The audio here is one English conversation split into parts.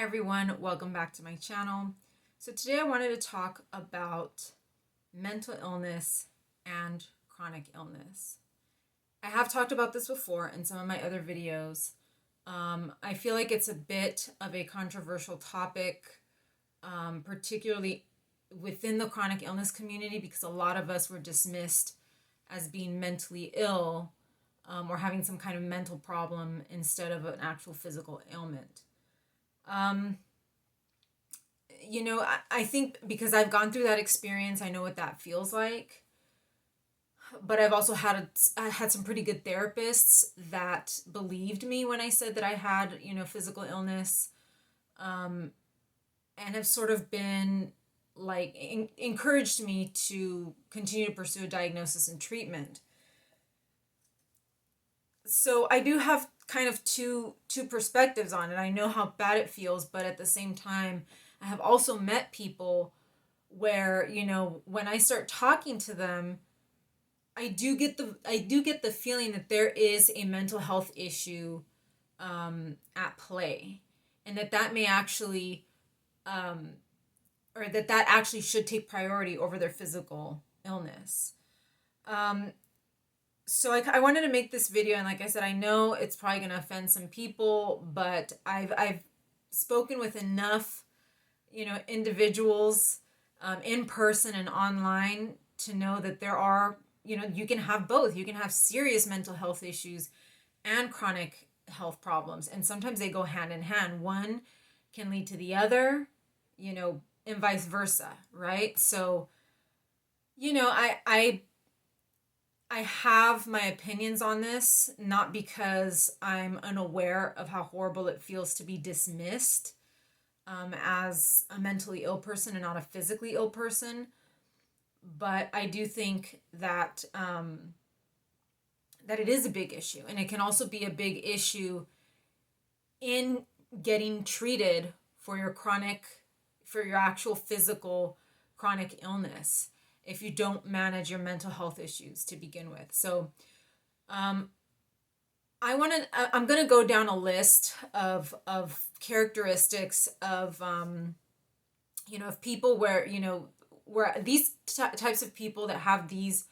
Hi everyone, welcome back to my channel. So today I wanted to talk about mental illness and chronic illness. I have talked about this before in some of my other videos. I feel like it's a bit of a controversial topic, particularly within the chronic illness community, because a lot of us were dismissed as being mentally ill or having some kind of mental problem instead of an actual physical ailment. Um, I think because I've gone through that experience, I know what that feels like. But I've also I had some pretty good therapists that believed me when I said that I had, physical illness, and have sort of been like encouraged me to continue to pursue a diagnosis and treatment. So I do have kind of two perspectives on it. I know how bad it feels, but at the same time, I have also met people where, when I start talking to them, I do get the feeling that there is a mental health issue at play, and that may actually or that actually should take priority over their physical illness. So I wanted to make this video, and like I said, I know it's probably going to offend some people, but I've spoken with enough individuals in person and online to know that there are, you can have both. You can have serious mental health issues and chronic health problems, and sometimes they go hand in hand. One can lead to the other, and vice versa, right? So, I have my opinions on this, not because I'm unaware of how horrible it feels to be dismissed as a mentally ill person and not a physically ill person, but I do think that that it is a big issue, and it can also be a big issue in getting treated for your actual physical chronic illness if you don't manage your mental health issues to begin with. So I'm going to go down a list of characteristics of of people where these types of people that have these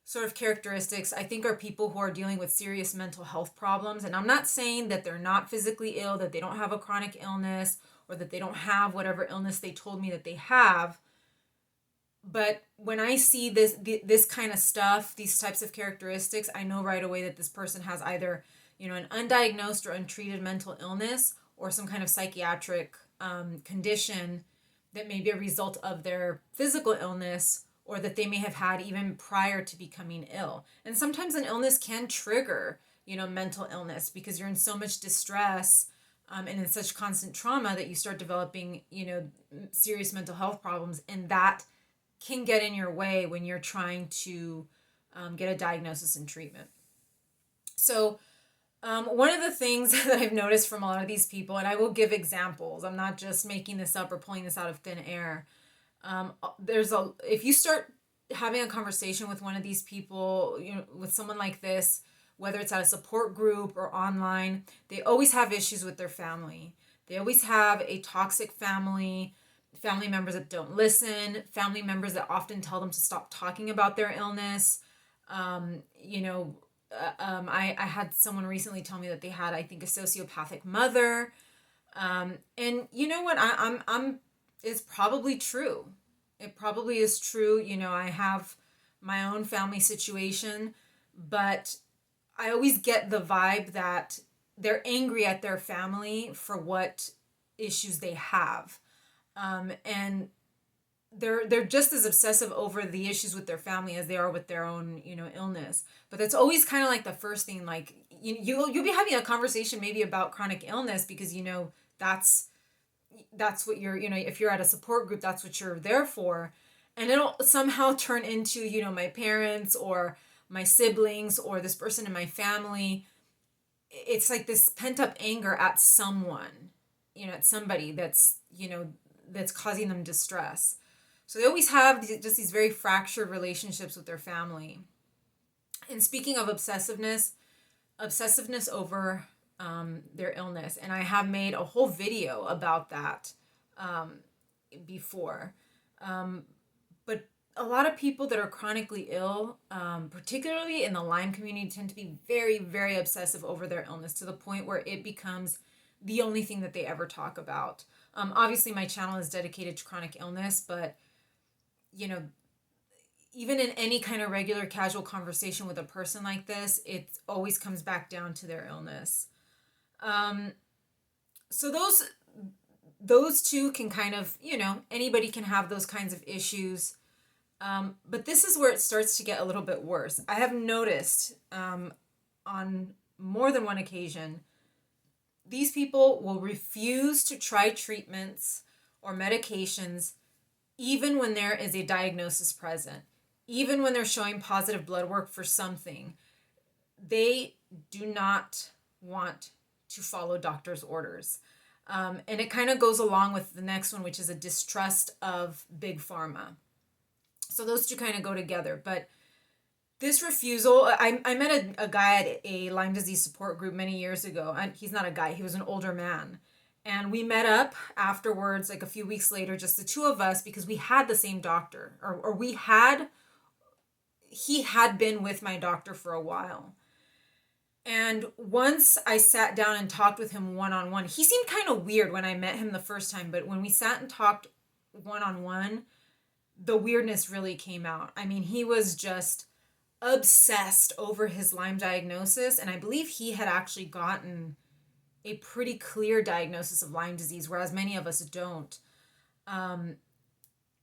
sort of characteristics, I think, are people who are dealing with serious mental health problems. And I'm not saying that they're not physically ill, that they don't have a chronic illness, or that they don't have whatever illness they told me that they have. But when I see this kind of stuff, these types of characteristics, I know right away that this person has either, an undiagnosed or untreated mental illness, or some kind of psychiatric condition that may be a result of their physical illness, or that they may have had even prior to becoming ill. And sometimes an illness can trigger, mental illness, because you're in so much distress and in such constant trauma that you start developing, serious mental health problems, and that can get in your way when you're trying to get a diagnosis and treatment. So one of the things that I've noticed from a lot of these people, and I will give examples, I'm not just making this up or pulling this out of thin air. If you start having a conversation with one of these people, with someone like this, whether it's at a support group or online, they always have issues with their family. They always have a toxic family members that don't listen, family members that often tell them to stop talking about their illness. I had someone recently tell me that they had, I think, a sociopathic mother. And you know what? It's probably true. It probably is true. I have my own family situation, but I always get the vibe that they're angry at their family for what issues they have. And they're just as obsessive over the issues with their family as they are with their own, illness. But that's always kind of like the first thing. Like you'll be having a conversation maybe about chronic illness because that's what you're, if you're at a support group, that's what you're there for, and it'll somehow turn into, my parents or my siblings or this person in my family. It's like this pent up anger at someone, at somebody that's causing them distress. So they always have just these very fractured relationships with their family. And speaking of obsessiveness over their illness. And I have made a whole video about that before. But a lot of people that are chronically ill, particularly in the Lyme community, tend to be very, very obsessive over their illness to the point where it becomes the only thing that they ever talk about. Obviously, my channel is dedicated to chronic illness, but even in any kind of regular casual conversation with a person like this, it always comes back down to their illness. So those two can kind of, anybody can have those kinds of issues. But this is where it starts to get a little bit worse. I have noticed on more than one occasion, these people will refuse to try treatments or medications even when there is a diagnosis present, even when they're showing positive blood work for something. They do not want to follow doctor's orders. And it kind of goes along with the next one, which is a distrust of big pharma. So those two kind of go together. But this refusal, I met a guy at a Lyme disease support group many years ago. And he's not a guy, he was an older man. And we met up afterwards, like a few weeks later, just the two of us, because we had the same doctor, or he had been with my doctor for a while. And once I sat down and talked with him one-on-one, he seemed kind of weird when I met him the first time, but when we sat and talked one-on-one, the weirdness really came out. I mean, he was just obsessed over his Lyme diagnosis, and I believe he had actually gotten a pretty clear diagnosis of Lyme disease, whereas many of us don't. And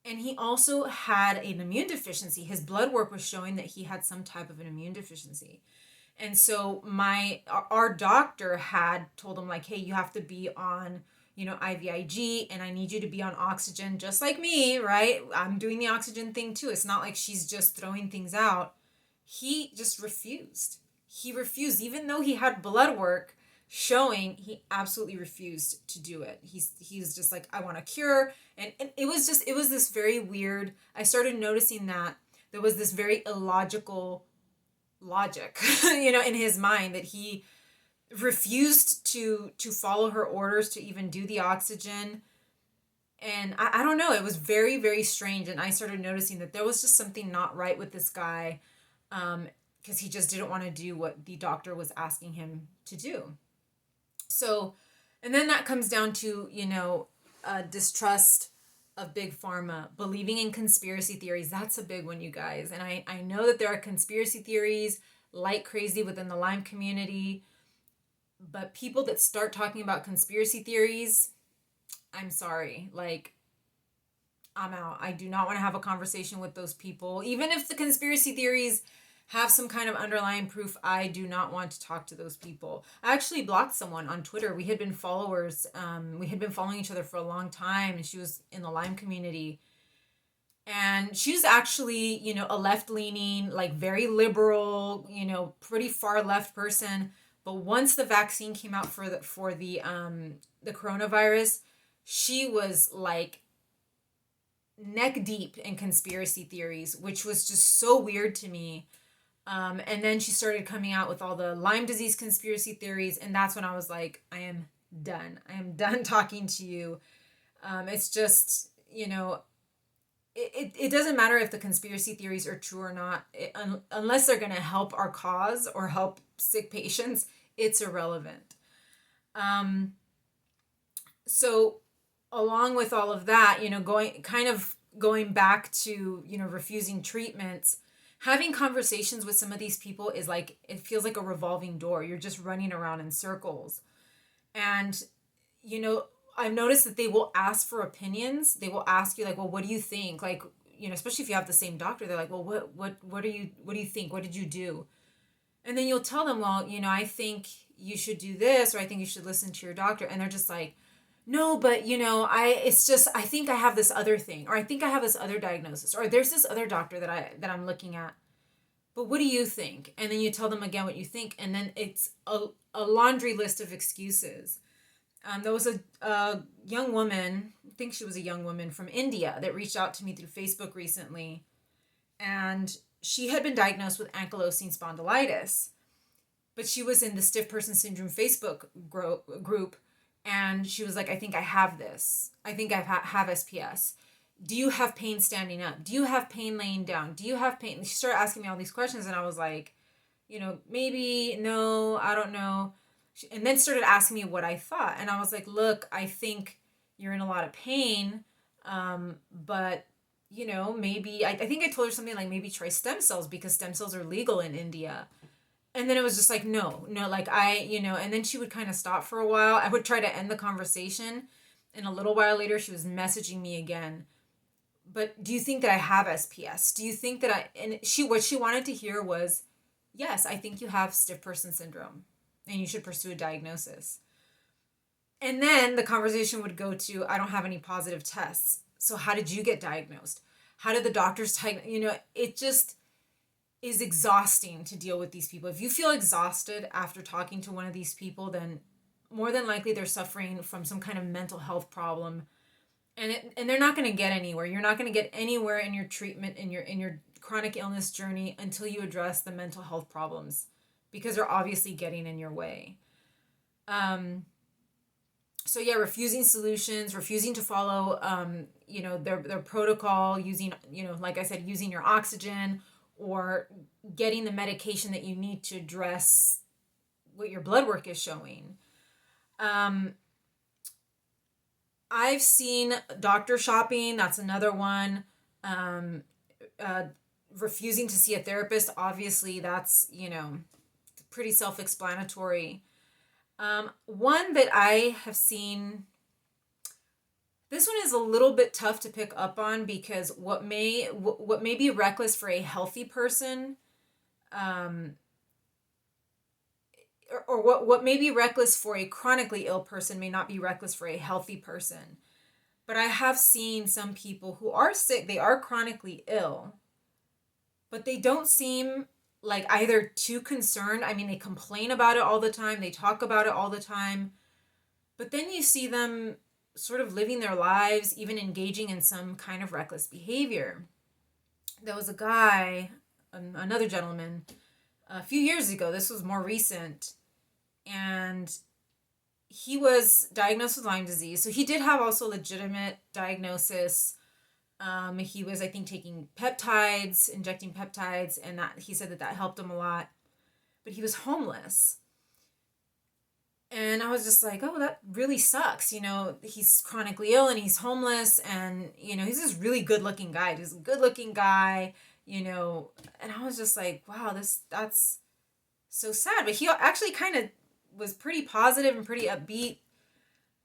he also had an immune deficiency. His blood work was showing that he had some type of an immune deficiency. And so our doctor had told him, like, hey, you have to be on, IVIG, and I need you to be on oxygen just like me, right? I'm doing the oxygen thing too. It's not like she's just throwing things out. He just refused. He refused, even though he had blood work showing, he absolutely refused to do it. He was just like, I want a cure. And it was this very weird, I started noticing that there was this very illogical logic, in his mind, that he refused to follow her orders to even do the oxygen. And I don't know, it was very, very strange. And I started noticing that there was just something not right with this guy, because he just didn't want to do what the doctor was asking him to do. So, and then that comes down to, distrust of big pharma, believing in conspiracy theories. That's a big one, you guys. And I know that there are conspiracy theories like crazy within the Lyme community, but people that start talking about conspiracy theories, I'm sorry, like, I'm out. I do not want to have a conversation with those people. Even if the conspiracy theories have some kind of underlying proof, I do not want to talk to those people. I actually blocked someone on Twitter. We had been followers. We had been following each other for a long time, and she was in the Lyme community. And she was actually, a left-leaning, like very liberal, pretty far left person. But once the vaccine came out for the coronavirus, she was like neck deep in conspiracy theories, which was just so weird to me. And then she started coming out with all the Lyme disease conspiracy theories. And that's when I was like, I am done. I am done talking to you. It's just, it doesn't matter if the conspiracy theories are true or not. Unless they're going to help our cause or help sick patients, it's irrelevant. So along with all of that, going back to, refusing treatments, having conversations with some of these people is like, it feels like a revolving door. You're just running around in circles. And, I've noticed that they will ask for opinions. They will ask you, like, well, what do you think? Like, especially if you have the same doctor, they're like, well, what do you think? What did you do? And then you'll tell them, well, I think you should do this, or I think you should listen to your doctor. And they're just like, no, but I think I have this other thing, or I think I have this other diagnosis, or there's this other doctor that I'm looking at. But what do you think? And then you tell them again what you think, and then it's a laundry list of excuses. There was a young woman, I think she was a young woman from India, that reached out to me through Facebook recently, and she had been diagnosed with ankylosing spondylitis. but she was in the Stiff Person Syndrome Facebook group, and she was like, I think I have this. I think I have SPS. Do you have pain standing up? Do you have pain laying down? Do you have pain? She started asking me all these questions, and I was like, maybe, no, I don't know. And then started asking me what I thought. And I was like, look, I think you're in a lot of pain, but, maybe, I think I told her something like maybe try stem cells because stem cells are legal in India. And then it was just like, no, like and then she would kind of stop for a while. I would try to end the conversation. And a little while later, she was messaging me again. But do you think that I have SPS? Do you think that what she wanted to hear was, yes, I think you have stiff person syndrome and you should pursue a diagnosis. And then the conversation would go to, I don't have any positive tests. So how did you get diagnosed? How did the doctors it just is exhausting to deal with these people. If you feel exhausted after talking to one of these people, then more than likely they're suffering from some kind of mental health problem. And they're not going to get anywhere. You're not going to get anywhere in your treatment, in your chronic illness journey until you address the mental health problems, because they're obviously getting in your way. So yeah, refusing solutions, refusing to follow, their protocol, using, like I said, using your oxygen or getting the medication that you need to address what your blood work is showing. I've seen doctor shopping. That's another one. Refusing to see a therapist. Obviously, that's, pretty self-explanatory. One that I have seen, this one is a little bit tough to pick up on because what may be reckless for a healthy person, or what may be reckless for a chronically ill person may not be reckless for a healthy person. But I have seen some people who are sick, they are chronically ill, but they don't seem like either too concerned. I mean, they complain about it all the time, they talk about it all the time, but then you see them sort of living their lives, even engaging in some kind of reckless behavior. There was a guy, another gentleman, a few years ago, this was more recent, and he was diagnosed with Lyme disease. So he did have also legitimate diagnosis. He was, I think, taking peptides, injecting peptides, and that he said that helped him a lot. But he was homeless. And I was just like, oh, that really sucks. He's chronically ill and he's homeless, and, he's this really good-looking guy. He's a good-looking guy, and I was just like, wow, that's so sad. But he actually kind of was pretty positive and pretty upbeat.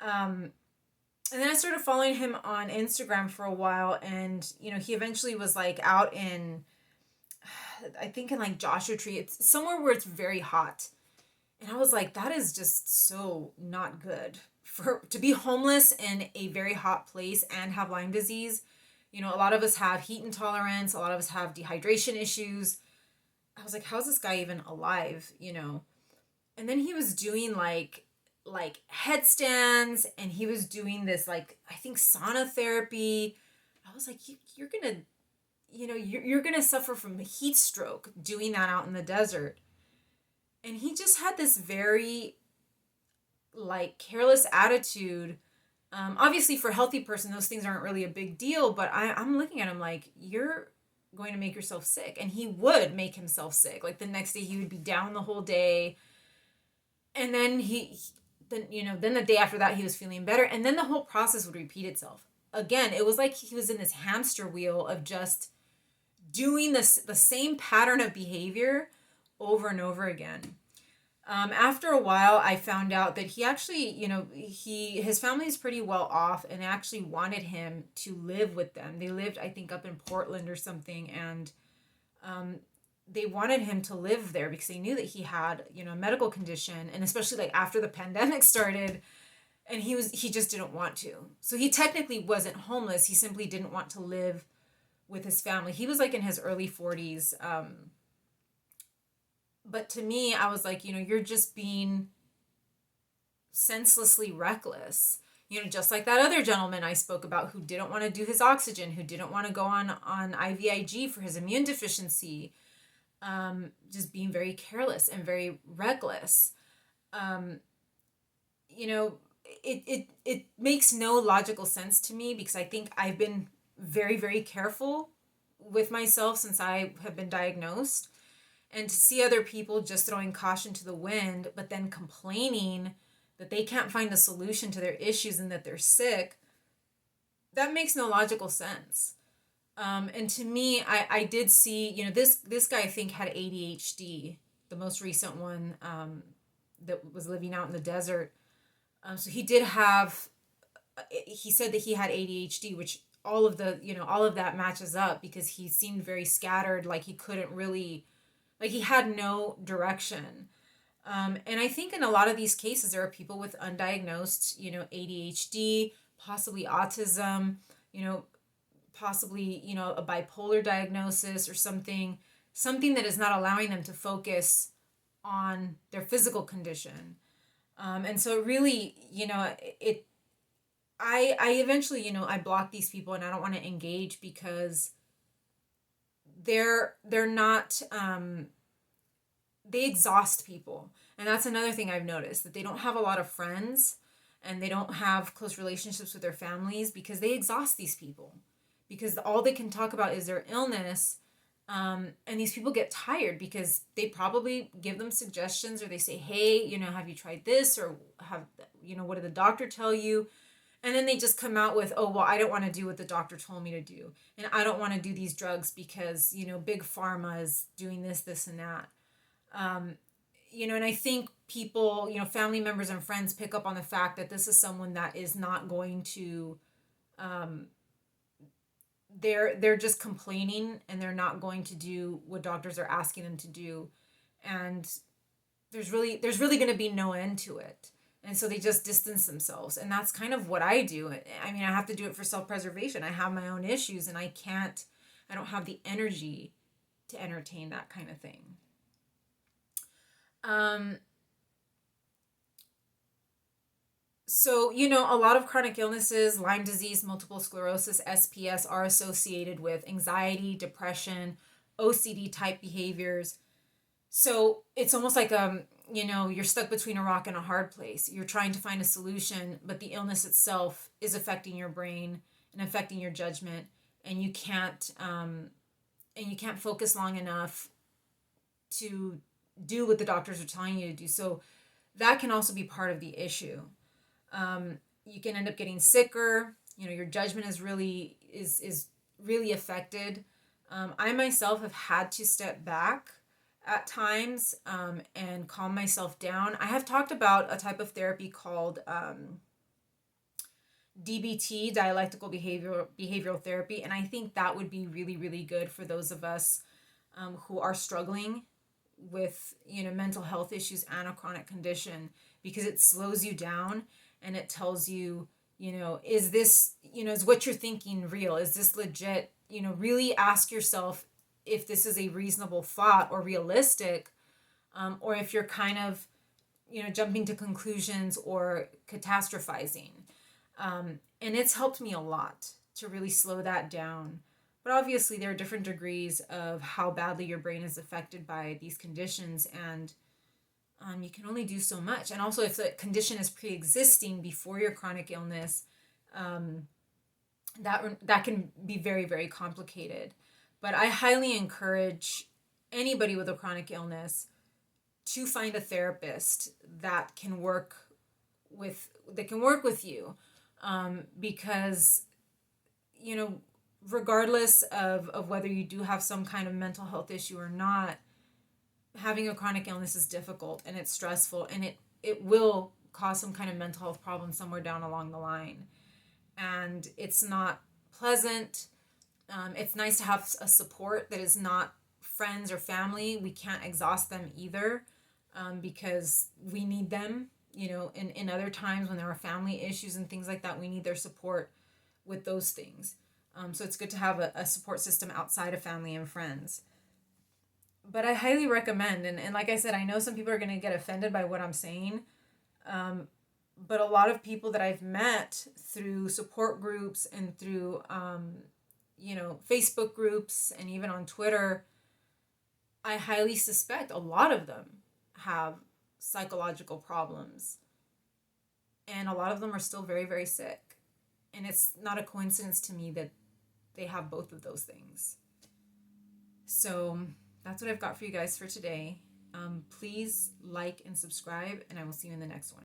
And then I started following him on Instagram for a while, and, he eventually was like out in, I think in like Joshua Tree. It's somewhere where it's very hot. And I was like, that is just so not good to be homeless in a very hot place and have Lyme disease. A lot of us have heat intolerance. A lot of us have dehydration issues. I was like, how's this guy even alive? And then he was doing like headstands, and he was doing this, like, I think sauna therapy. I was like, you're gonna, you're gonna suffer from heat stroke doing that out in the desert. And he just had this very, like, careless attitude. Obviously, for a healthy person, those things aren't really a big deal. But I'm looking at him like, you're going to make yourself sick. And he would make himself sick. Like, the next day, he would be down the whole day. And then then the day after that, he was feeling better. And then the whole process would repeat itself. Again, it was like he was in this hamster wheel of just doing the same pattern of behavior over and over again. After a while, I found out that he actually, his family is pretty well off, and they actually wanted him to live with them. They lived, I think, up in Portland or something, and they wanted him to live there because they knew that he had, a medical condition, and especially like after the pandemic started, and he just didn't want to. So he technically wasn't homeless. He simply didn't want to live with his family. He was like in his early 40s. But to me, I was like, you're just being senselessly reckless. Just like that other gentleman I spoke about who didn't want to do his oxygen, who didn't want to go on IVIG for his immune deficiency. just being very careless and very reckless. Um, you know, it makes no logical sense to me because I think I've been very, very careful with myself since I have been diagnosed. And to see other people just throwing caution to the wind, but then complaining that they can't find a solution to their issues and that they're sick, that makes no logical sense. And to me, I did see, this guy I think had ADHD, the most recent one, that was living out in the desert. So he did have, he said that he had ADHD, which all of that matches up because he seemed very scattered, like he couldn't really, like he had no direction. And I think in a lot of these cases, there are people with undiagnosed, ADHD, possibly autism, you know, possibly, a bipolar diagnosis or something that is not allowing them to focus on their physical condition. And so really, I eventually, I block these people and I don't want to engage because they're not, they exhaust people. And that's another thing I've noticed, that they don't have a lot of friends and they don't have close relationships with their families because they exhaust these people. Because all they can talk about is their illness. And these people get tired because they probably give them suggestions or they say, hey, have you tried this? Or what did the doctor tell you? And then they just come out with, oh, well, I don't want to do what the doctor told me to do. And I don't want to do these drugs because, big pharma is doing this, this, and that. Um, and I think people, family members and friends pick up on the fact that this is someone that is not going to, um, they're just complaining and they're not going to do what doctors are asking them to do. And there's really going to be no end to it. And so they just distance themselves. And that's kind of what I do. I mean, I have to do it for self-preservation. I have my own issues and I don't have the energy to entertain that kind of thing. Um, so, a lot of chronic illnesses, Lyme disease, multiple sclerosis, SPS, are associated with anxiety, depression, OCD type behaviors. So it's almost like, you're stuck between a rock and a hard place. You're trying to find a solution, but the illness itself is affecting your brain and affecting your judgment, and you can't focus long enough to do what the doctors are telling you to do. So that can also be part of the issue. You can end up getting sicker. Your judgment is really affected. I myself have had to step back at times and calm myself down. I have talked about a type of therapy called DBT, dialectical behavioral therapy, and I think that would be really, really good for those of us who are struggling with mental health issues and a chronic condition, because it slows you down and it tells you, is this, is what you're thinking real? Is this legit? Really ask yourself if this is a reasonable thought or realistic, or if you're kind of, jumping to conclusions or catastrophizing. And it's helped me a lot to really slow that down. But obviously, there are different degrees of how badly your brain is affected by these conditions, and you can only do so much. And also, if the condition is pre-existing before your chronic illness, that can be very, very complicated. But I highly encourage anybody with a chronic illness to find a therapist that can work with you, because regardless of whether you do have some kind of mental health issue or not, having a chronic illness is difficult and it's stressful, and it will cause some kind of mental health problem somewhere down along the line. And it's not pleasant. It's nice to have a support that is not friends or family. We can't exhaust them either, because we need them. In other times when there are family issues and things like that, we need their support with those things. So it's good to have a support system outside of family and friends. But I highly recommend, and like I said, I know some people are going to get offended by what I'm saying, but a lot of people that I've met through support groups and through, Facebook groups and even on Twitter, I highly suspect a lot of them have psychological problems, and a lot of them are still very, very sick. And it's not a coincidence to me that they have both of those things. So that's what I've got for you guys for today. Please like and subscribe, and I will see you in the next one.